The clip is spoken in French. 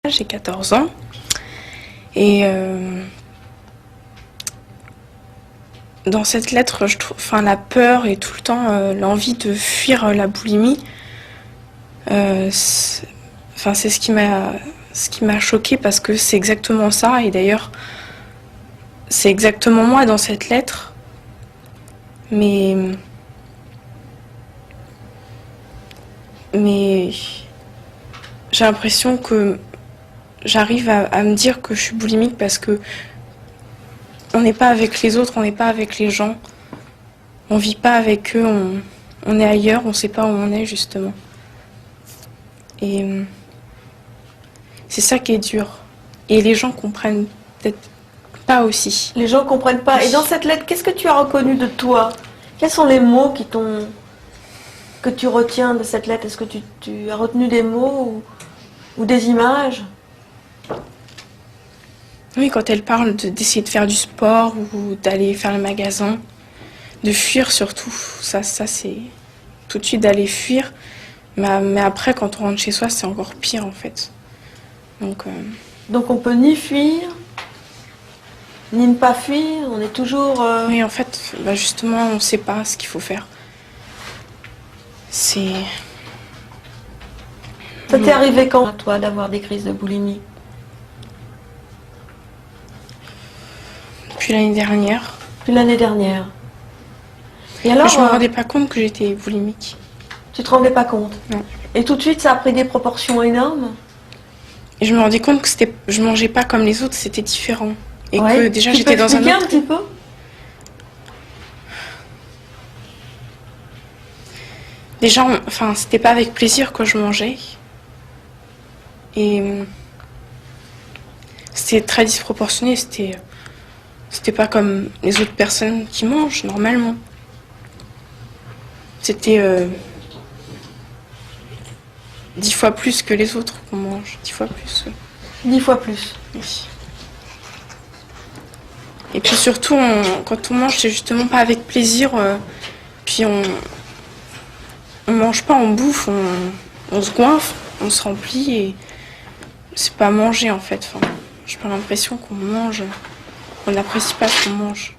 J'ai 14 ans et dans cette lettre, je trouve, la peur et tout le temps l'envie de fuir la boulimie. C'est ce qui m'a choquée parce que c'est exactement ça. Et d'ailleurs, c'est exactement moi dans cette lettre. Mais j'ai l'impression que j'arrive à me dire que je suis boulimique parce que on n'est pas avec les autres, on n'est pas avec les gens. On vit pas avec eux, on est ailleurs, on sait pas où on est justement. Et c'est ça qui est dur. Et les gens comprennent peut-être pas aussi. Les gens comprennent pas. Et dans cette lettre, qu'est-ce que tu as reconnu de toi? Quels sont les mots que tu retiens de cette lettre? Est-ce que tu as retenu des mots ou des images? Oui, quand elle parle d'essayer de faire du sport ou d'aller faire le magasin, de fuir surtout, ça c'est tout de suite d'aller fuir. Mais après, quand on rentre chez soi, c'est encore pire en fait. Donc on peut ni fuir, ni ne pas fuir, on est toujours... Oui, en fait, justement, on ne sait pas ce qu'il faut faire. C'est... Ça t'est arrivé quand, toi, d'avoir des crises de boulimie? Depuis l'année dernière. Depuis l'année dernière. Et alors, mais je me rendais pas compte que j'étais boulimique. Tu te rendais pas compte? Non. Et tout de suite, ça a pris des proportions énormes? Et je me rendais compte que je mangeais pas comme les autres, c'était différent. Et ouais. que déjà j'étais dans un autre... un petit peu? Déjà, c'était pas avec plaisir que je mangeais. Et c'était très disproportionné, c'était pas comme les autres personnes qui mangent normalement. C'était 10 fois plus que les autres qu'on mange, 10 fois plus. 10 fois plus. Oui. Et puis surtout, quand on mange, c'est justement pas avec plaisir. Puis on mange pas, on bouffe, on se goinfre, on se remplit et c'est pas manger en fait. J'ai pas l'impression qu'on mange, on n'apprécie pas ce qu'on mange.